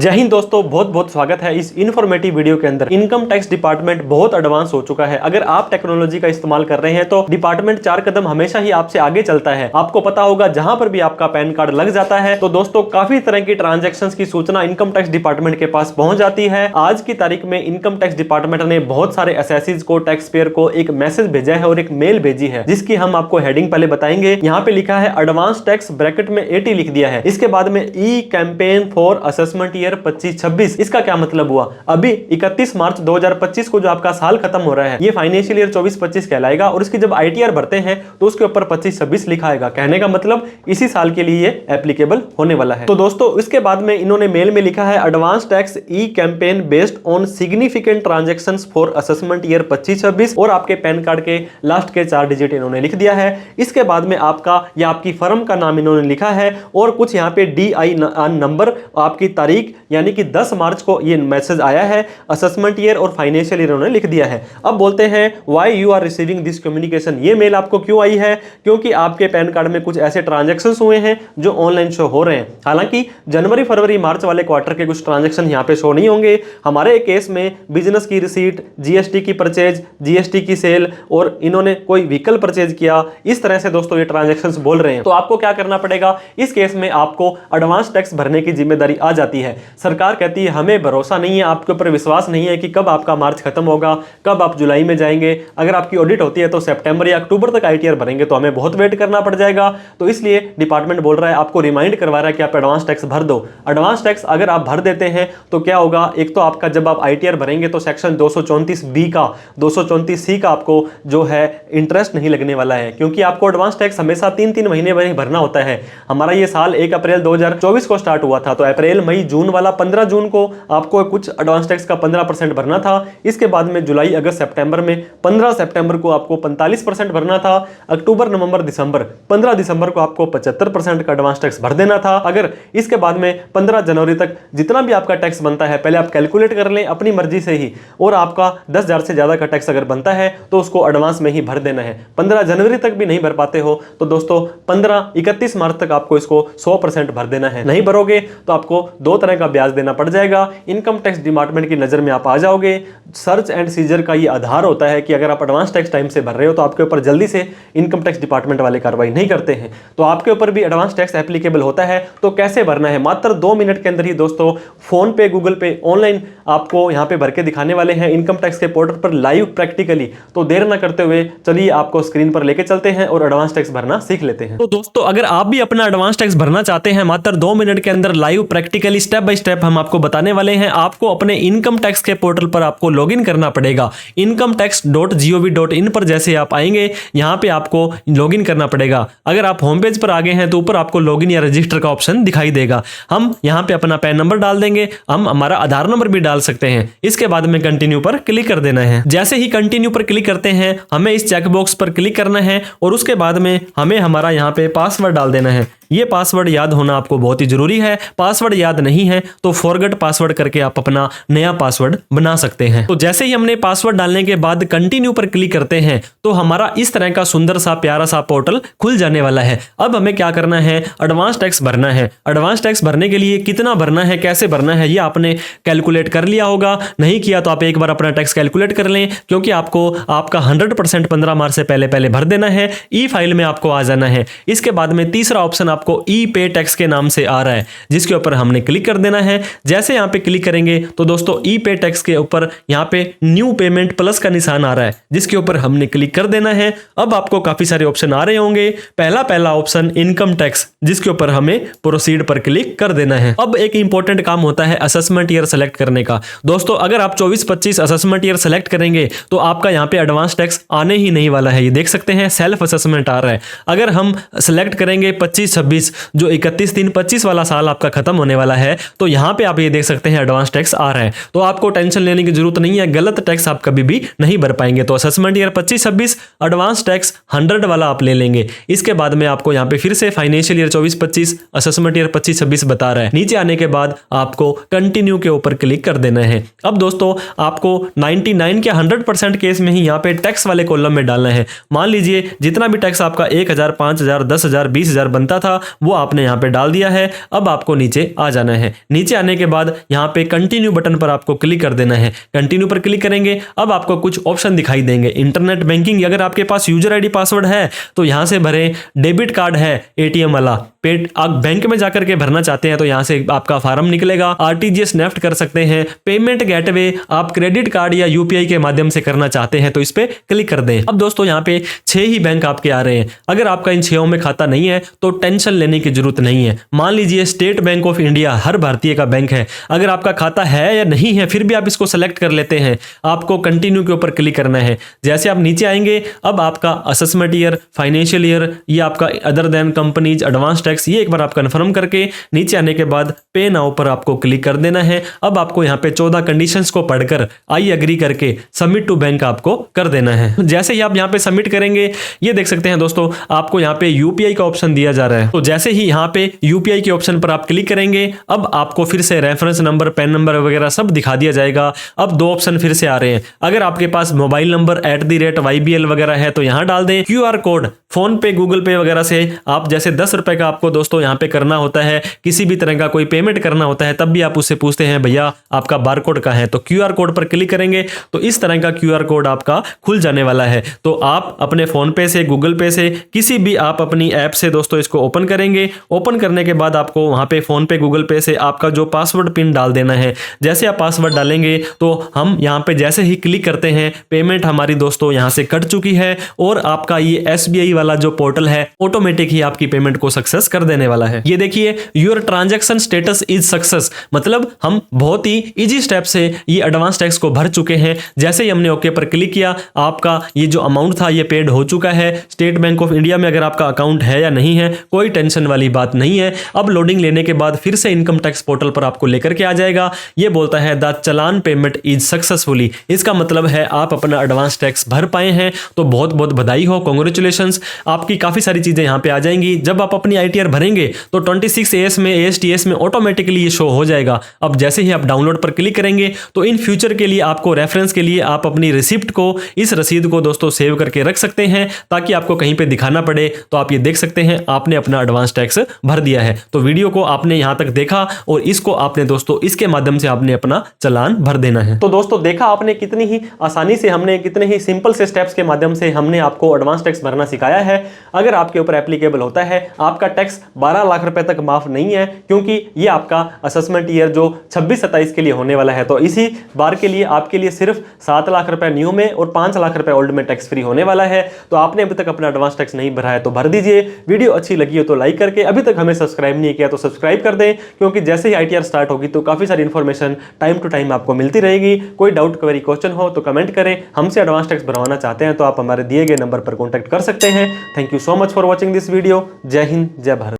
जय हिंद दोस्तों, बहुत बहुत स्वागत है इस इन्फॉर्मेटिव वीडियो के अंदर। इनकम टैक्स डिपार्टमेंट बहुत एडवांस हो चुका है। अगर आप टेक्नोलॉजी का इस्तेमाल कर रहे हैं तो डिपार्टमेंट 4 कदम हमेशा ही आपसे आगे चलता है। आपको पता होगा जहां पर भी आपका पैन कार्ड लग जाता है तो दोस्तों काफी तरह की ट्रांजैक्शंस की सूचना इनकम टैक्स डिपार्टमेंट के पास पहुंच जाती है। आज की तारीख में इनकम टैक्स डिपार्टमेंट ने बहुत सारे एसएससीज को, टैक्स पेयर को एक मैसेज भेजा है और एक मेल भेजी है, जिसकी हम आपको हेडिंग पहले बताएंगे। यहाँ पे लिखा है एडवांस टैक्स, ब्रैकेट में 80 लिख दिया है। इसके बाद में ई कैंपेन फॉर असेसमेंट ईयर 25-26। इसका क्या मतलब हुआ? अभी 31 मार्च 2025 को जो आपका साल खत्म हो रहा है, ये फाइनेंशियल ईयर 24-25 कहलाएगा और इसकी जब आईटीआर भरते हैं तो उसके ऊपर 25-26 लिखा आएगा। कहने का मतलब इसी साल के लिए ये एप्लीकेबल होने वाला है। तो दोस्तों इसके बाद में इन्होंने मेल में लिखा है advance tax e campaign based on significant transactions for assessment year 25-26 और आपके पैन कार्ड के लास्ट के 4 डिजिट इन्होंने लिख दिया है। इसके बाद में आपका या आपकी फर्म का नाम इन्होंने लिखा है और कुछ यहाँ पे DI नंबर, आपकी तारीख यानी कि 10 मार्च को ये मैसेज आया है। असेसमेंट ईयर और फाइनेंशियल ईयर उन्होंने लिख दिया है। अब बोलते हैं why you are receiving this communication. ये मेल आपको क्यों आई है? क्योंकि आपके पैन कार्ड में कुछ ऐसे ट्रांजैक्शंस हुए हैं जो ऑनलाइन शो हो रहे हैं। हालांकि जनवरी, फरवरी, मार्च वाले क्वार्टर के कुछ ट्रांजैक्शन यहाँ पे शो नहीं होंगे। हमारे केस में बिजनेस की रिसीट, जीएसटी की परचेज, जीएसटी की सेल और इन्होंने कोई व्हीकल परचेज किया, इस तरह से दोस्तों ये ट्रांजैक्शंस बोल रहे हैं। तो आपको क्या करना पड़ेगा? इस केस में आपको एडवांस टैक्स भरने की जिम्मेदारी आ जाती है। सरकार कहती है हमें भरोसा नहीं है, आपके ऊपर विश्वास नहीं है कि कब आपका मार्च खत्म होगा, कब आप जुलाई में जाएंगे। अगर आपकी ऑडिट होती है तो सितंबर या अक्टूबर तक आईटीआर भरेंगे तो हमें बहुत वेट करना पड़ जाएगा। तो इसलिए डिपार्टमेंट बोल रहा है, आपको रिमाइंड करवा रहा है कि आप एडवांस टैक्स भर दो। एडवांस टैक्स अगर आप भर देते हैं तो क्या होगा? एक तो आपका जब आप आईटीआर भरेंगे तो सेक्शन 234B का, 234C का आपको जो है इंटरेस्ट नहीं लगने वाला है, क्योंकि आपको एडवांस टैक्स हमेशा 3-3 महीने में भरना होता है। हमारा ये साल 1 अप्रैल 2024 को स्टार्ट हुआ था, तो अप्रैल, मई, जून वाला 15 जून को आपको कुछ एडवांस टैक्स का 15% भरना था। इसके बाद में जुलाई, अगस्त, सितंबर में 15 सितंबर को आपको 45% भरना था। अक्टूबर, नवंबर, दिसंबर, 15 दिसंबर को आपको 75% का एडवांस टैक्स भर देना था। अगर इसके बाद में 15 जनवरी तक जितना भी आपका टैक्स बनता है पहले आप कैलकुलेट कर लें अपनी मर्जी से ही, और आपका 10,000 से ज्यादा का टैक्स अगर बनता है तो उसको एडवांस में ही भर देना है। 15 जनवरी तक भी नहीं भर पाते हो तो दोस्तों 31 मार्च तक आपको इसको 100% भर देना है। नहीं भरोगे तो आपको 2 तरह का ब्याज देना पड़ जाएगा। इनकम टैक्स डिपार्टमेंट की नजर में आप आ जाओगे। सर्च एंड सीजर का ये आधार होता है कि अगर आप एडवांस टैक्स टाइम से भर रहे हो तो आपके ऊपर जल्दी से इनकम टैक्स डिपार्टमेंट वाले कार्रवाई नहीं करते हैं, तो आपके ऊपर भी एडवांस टैक्स एप्लीकेबल होता है। तो कैसे भरना है? मात्र 2 मिनट के अंदर ही दोस्तों फोन पे, गूगल पे, ऑनलाइन आपको यहाँ पे भर के दिखाने वाले हैं इनकम टैक्स के पोर्टल पर लाइव प्रैक्टिकली। तो देर ना करते हुए चलिए आपको स्क्रीन पर लेके चलते हैं और एडवांस टैक्स भरना सीख लेते हैं। तो दोस्तों अगर आप भी अपना एडवांस टैक्स भरना चाहते हैं, मात्र 2 मिनट के अंदर live practically step by step हम आपको बताने वाले हैं। आपको अपने इनकम टैक्स के पोर्टल पर आपको लॉगिन करना पड़ेगा। incometax.gov.in पर जैसे आप आएंगे यहाँ पे आपको लॉगिन करना पड़ेगा। अगर आप होम पेज पर आ गए हैं तो ऊपर आपको लॉगिन या रजिस्टर का ऑप्शन दिखाई देगा। हम यहाँ पे अपना पैन नंबर डाल देंगे, हम हमारा आधार नंबर भी डाल सकते हैं। इसके बाद में कंटिन्यू पर क्लिक कर देना है। जैसे ही कंटिन्यू पर क्लिक करते हैं हमें इस चेकबॉक्स पर क्लिक करना है और उसके बाद में हमें हमारा यहाँ पे पासवर्ड डाल देना है। ये पासवर्ड याद होना आपको बहुत ही जरूरी है। पासवर्ड याद नहीं है तो फॉरगेट पासवर्ड करके आप अपना नया पासवर्ड बना सकते हैं। तो जैसे ही हमने पासवर्ड डालने के बाद कंटिन्यू पर क्लिक करते हैं तो हमारा इस तरह का सुंदर सा प्यारा सा पोर्टल खुल जाने वाला है। अब हमें क्या करना है? एडवांस टैक्स भरना है। एडवांस टैक्स भरने के लिए कितना भरना है, कैसे भरना है, ये आपने कैलकुलेट कर लिया होगा। नहीं किया तो आप एक बार अपना टैक्स कैलकुलेट कर लें, क्योंकि आपको आपका 100% 15 मार्च से पहले भर देना है। ई फाइल में आपको आ जाना है। इसके बाद में तीसरा ऑप्शन आपको ई पे टैक्स के नाम से आ रहा है, जिसके ऊपर हमने क्लिक कर देना है। जैसे यहाँ पे क्लिक करेंगे तो दोस्तों ई पे टैक्स के ऊपर यहाँ पे न्यू पेमेंट प्लस का निशान आ रहा है, जिसके ऊपर हमने क्लिक कर देना है। अब आपको काफी सारे ऑप्शन आ रहे होंगे। पहला ऑप्शन इनकम टैक्स, जिसके ऊपर हमें प्रोसीड पर क्लिक कर देना है। अब एक इंपॉर्टेंट काम होता है असेसमेंट ईयर सेलेक्ट करने का। दोस्तों अगर आप 24-25 असेसमेंट ईयर सेलेक्ट करेंगे तो आपका यहाँ पे एडवांस टैक्स आने ही नहीं वाला है। ये देख सकते हैं सेल्फ असेसमेंट आ रहा है। अगर हम सेलेक्ट करेंगे 25-26, जो 31/3/25 वाला साल आपका खत्म होने वाला है, तो यहाँ पे आप ये देख सकते हैं एडवांस टैक्स आ रहा है। तो आपको टेंशन लेने की जरूरत नहीं है, गलत टैक्स आप कभी भी नहीं भर पाएंगे। तो असेसमेंट ईयर 25-26 एडवांस टैक्स 100 वाला आप ले लेंगे। इसके बाद में आपको यहाँ पे फिर से फाइनेंशियल ईयर 24-25 असेसमेंट ईयर 25-26 बता रहा है। नीचे आने के बाद आपको कंटिन्यू के ऊपर क्लिक कर देना है। अब दोस्तों आपको 99 या 100% केस में ही यहाँ पे टैक्स वाले कॉलम में डालना है। मान लीजिए जितना भी टैक्स आपका 1,000, 5,000, 10,000, 20,000 बनता था था वो आपने यहाँ पे डाल दिया है। अब आपको नीचे आ जाना है। नीचे आने के बाद यहाँ पे कंटिन्यू बटन पर आपको क्लिक कर देना है। कंटिन्यू पर क्लिक करेंगे, अब आपको कुछ ऑप्शन दिखाई देंगे। इंटरनेट बैंकिंग, अगर आपके पास यूजर आईडी पासवर्ड है तो यहाँ से भरें। डेबिट कार्ड है एटीएम वाला, आप बैंक में जाकर के भरना चाहते हैं तो यहाँ से आपका फार्म निकलेगा। आरटीजीएस नेफ्ट कर सकते हैं। पेमेंट गेटवे आप क्रेडिट कार्ड या यूपीआई के माध्यम से करना चाहते हैं तो इस पे क्लिक कर दें। अब दोस्तों यहाँ पे 6 ही बैंक आपके आ रहे हैं। अगर आपका इन 6 में खाता नहीं है तो टेंशन लेने की जरूरत नहीं है। मान लीजिए स्टेट बैंक ऑफ इंडिया हर भारतीय का बैंक है, अगर आपका खाता है या नहीं है फिर भी आप इसको सेलेक्ट कर लेते हैं। आपको कंटिन्यू के ऊपर क्लिक करना है। जैसे आप नीचे आएंगे, अब आपका असेसमेंट ईयर, फाइनेंशियल ईयर, ये आपका other than companies, advance tax, ये एक बार आप कंफर्म करके नीचे आने के बाद पे नाउ पर आपको क्लिक कर देना है। अब आपको यहाँ पे 14 कंडीशंस को पढ़कर आई एग्री करके सबमिट टू बैंक आपको कर देना है। जैसे ही आप यहाँ पे सबमिट करेंगे, ये देख सकते हैं दोस्तों आपको यहाँ पे यूपीआई का ऑप्शन दिया जा रहा है। तो जैसे ही यहाँ पे यूपीआई के ऑप्शन पर आप क्लिक करेंगे, अब आपको फिर से रेफरेंस नंबर, पैन नंबर वगैरह सब दिखा दिया जाएगा। अब 2 ऑप्शन फिर से आ रहे हैं। अगर आपके पास मोबाइल नंबर @YBL वगैरह है तो यहाँ डाल दें। क्यूआर कोड फोन पे, गूगल पे वगैरह से आप जैसे 10 रुपए का आपको दोस्तों यहाँ पे करना होता है, किसी भी तरह का कोई पेमेंट करना होता है, तब भी आप उससे पूछते हैं भैया आपका बारकोड का है, तो क्यूआर कोड पर क्लिक करेंगे तो इस तरह का क्यूआर कोड आपका खुल जाने वाला है। तो आप अपने फोन पे से, गूगल पे से, किसी भी आप अपनी ऐप से दोस्तों इसको ओपन करेंगे। ओपन करने के बाद आपको वहां पे फोन पे, गूगल पे से आपका जो पासवर्ड पिन डाल देना है। जैसे आप पासवर्ड डालेंगे तो हम यहाँ पे जैसे ही क्लिक करते हैं, पेमेंट हमारी दोस्तों यहाँ से कट चुकी है और आपका ये SBI वाला जो पोर्टल है ऑटोमेटिक ही आपकी पेमेंट को सक्सेस कर देने वाला है। ये देखिए your transaction status is success, मतलब हम बहुत ही इजी स्टेप से ये एडवांस टैक्स को भर चुके हैं। जैसे ही हमने ओके पर क्लिक किया, आपका ये जो अमाउंट था ये पेड हो चुका है। स्टेट बैंक ऑफ इंडिया में अगर आपका अकाउंट है या नहीं है कोई टेंशन वाली बात नहीं है। अब लोडिंग लेने के बाद फिर से इनकम टैक्स पोर्टल पर आपको लेकर के आ जाएगा। ये बोलता है the challan payment is successfully, इसका मतलब है आप अपना एडवांस टैक्स भर पाए हैं। तो बहुत बहुत बधाई हो, कांग्रेचुलेशंस। आपकी काफी सारी चीजें यहाँ पे आ जाएंगी। जब आप अपनी ITR भरेंगे तो 26AS में, ASTS में ऑटोमेटिकली ये शो हो जाएगा। अब जैसे ही आप डाउनलोड पर क्लिक करेंगे तो इन फ्यूचर के लिए आपको रेफरेंस के लिए आप अपनी रिसिप्ट को, इस रसीद को दोस्तों सेव करके रख सकते हैं ताकि आपको कहीं पे दिखाना पड़े तो आप ये देख सकते हैं आपने अपना एडवांस टैक्स भर दिया है। तो वीडियो को आपने यहां तक देखा और इसको आपने दोस्तों इसके माध्यम से आपने अपना चालान भर देना है। तो दोस्तों देखा आपने कितनी ही आसानी से, हमने कितने ही सिंपल से स्टेप्स के माध्यम से हमने आपको एडवांस टैक्स भरना सिखाया है। अगर आपके ऊपर एप्लीकेबल होता है, आपका टैक्स 12 लाख रुपए तक माफ नहीं है, क्योंकि ये आपका असेसमेंट ईयर जो 26-27 के लिए होने वाला है। तो इसी बार के लिए आपके लिए सिर्फ 7 लाख रुपए न्यू में और 5 लाख रुपए ओल्ड में टैक्स फ्री होने वाला है। तो आपने अभी तक अपना एडवांस टैक्स नहीं भरा है तो भर दीजिए। वीडियो अच्छी लगी हो तो लाइक करके, अभी तक हमें सब्सक्राइब नहीं किया तो सब्सक्राइब कर दें, क्योंकि जैसे ही ITR स्टार्ट होगी तो काफी सारी इंफॉर्मेशन टाइम टू टाइम आपको मिलती रहेगी। कोई डाउट, क्वेरी, क्वेश्चन हो तो कमेंट करें। हमसे एडवांस टैक्स भरवाना चाहते हैं तो आप हमारे दिए गए नंबर पर कॉन्टैक्ट कर सकते हैं। Thank you so much for watching this video. जय हिंद, जय भारत।